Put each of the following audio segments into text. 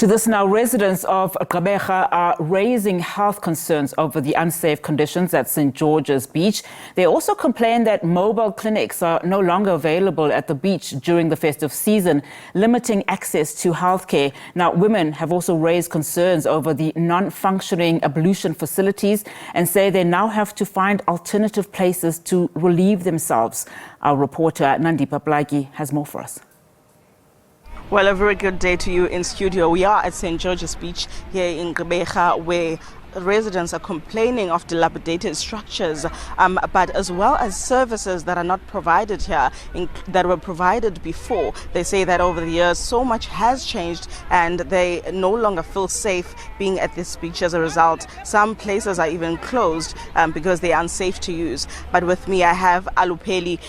To this now, residents of Gqeberha are raising health concerns over the unsafe conditions at St. George's Beach. They also complain that mobile clinics are no longer available at the beach during the festive season, limiting access to healthcare. Now, women have also raised concerns over the non-functioning ablution facilities and say they now have to find alternative places to relieve themselves. Our reporter Nandipa Blaki has more for us. Well, a very good day to you in studio. We are at St. George's Beach here in Gqeberha, where residents are complaining of dilapidated structures, but as well as services that are not provided here, that were provided before. They say that over the years, so much has changed and they no longer feel safe being at this beach as a result. Some places are even closed because they are unsafe to use. But with me, I have Alupheli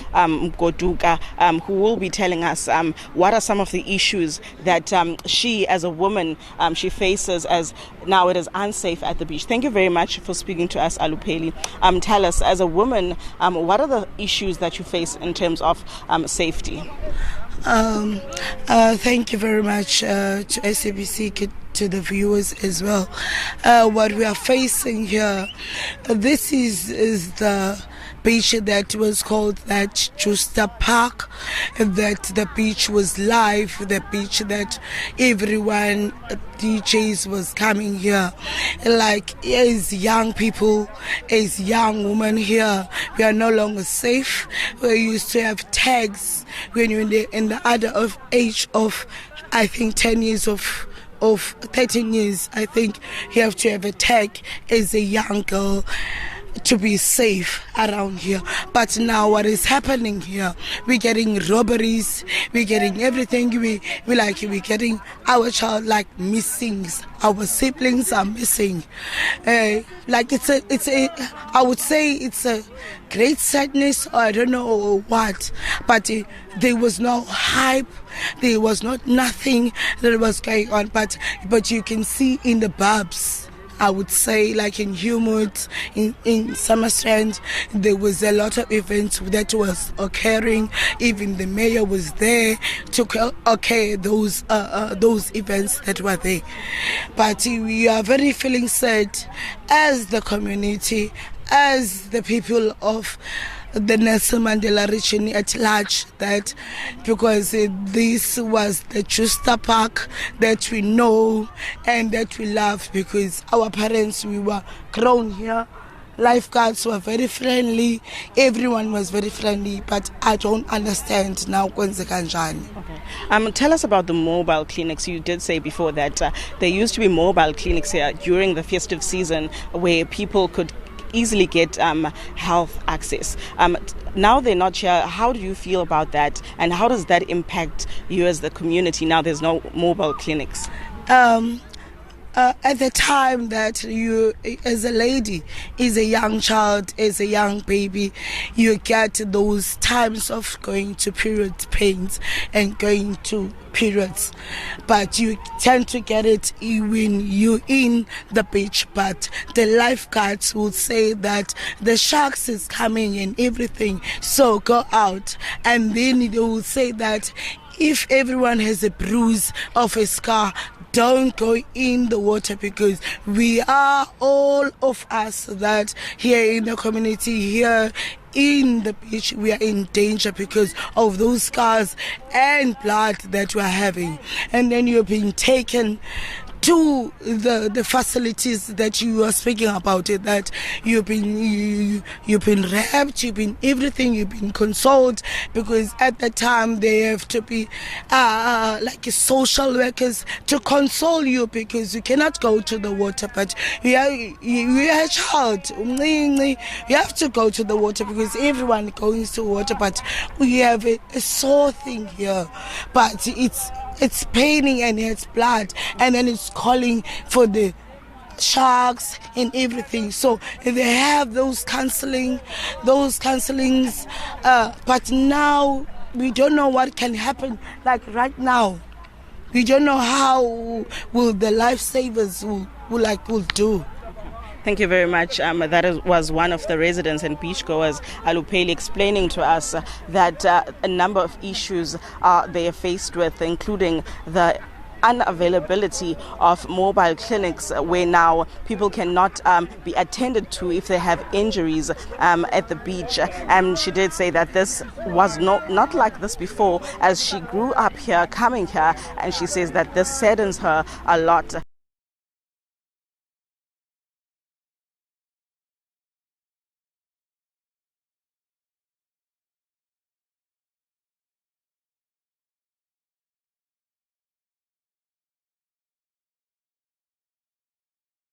Goduka, who will be telling us what are some of the issues that she, as a woman, she faces as now it is unsafe at the beach. Thank you very much for speaking to us, Alupheli. Tell us, as a woman, what are the issues that you face in terms of safety? Thank you very much to SABC, to the viewers as well. What we are facing here, this is the beach that was called that Justa Park, that the beach was live, the beach that everyone, DJs was coming here. Like, as young people, as young women here, we are no longer safe. We used to have tags when you're in the other of age of, I think, 10 years of 13 years, I think you have to have a tag as a young girl to be safe around here. But now what is happening here, we're getting robberies, we're getting everything, we're getting our child like missing, our siblings are missing. I would say it's a great sadness, or I don't know what, but there was no hype, there was not nothing that was going on, but you can see in the pubs, I would say, like in Humud, in Summerstrand, there was a lot of events that was occurring. Even the mayor was there to occur those events that were there. But we are very feeling sad as the community, as the people of the Nelson Mandela region at large, that because this was the Justa Park that we know and that we love, because our parents, we were grown here. Lifeguards were very friendly, everyone was very friendly, but I don't understand now. Okay. Tell us about the mobile clinics. You did say before that there used to be mobile clinics here during the festive season where people could easily get health access. Now they're not here. How do you feel about that, and how does that impact you as the community now there's no mobile clinics? At the time that you, as a lady, as a young child, as a young baby, you get those times of going to period pains and going to periods, but you tend to get it when you're in the beach. But the lifeguards will say that the sharks is coming and everything, so go out. And then they will say that if everyone has a bruise of a scar, don't go in the water, because we are, all of us that here in the community, here in the beach, we are in danger because of those scars and blood that we are having. And then you're being taken to the facilities that you are speaking about, it that you've been wrapped, you've been everything, you've been consoled, because at the time they have to be like social workers to console you, because you cannot go to the water. But you are a child, you have to go to the water because everyone goes to water. But we have a sore thing here, but it's paining and it's blood, and then it's calling for the sharks and everything. So they have those counselings, but now we don't know what can happen. Like right now, we don't know how will the lifesavers will do. Thank you very much. That was one of the residents and beachgoers, Alupheli, explaining to us that a number of issues they are faced with, including the unavailability of mobile clinics where now people cannot be attended to if they have injuries at the beach. And she did say that this was not like this before, as she grew up here, coming here, and she says that this saddens her a lot.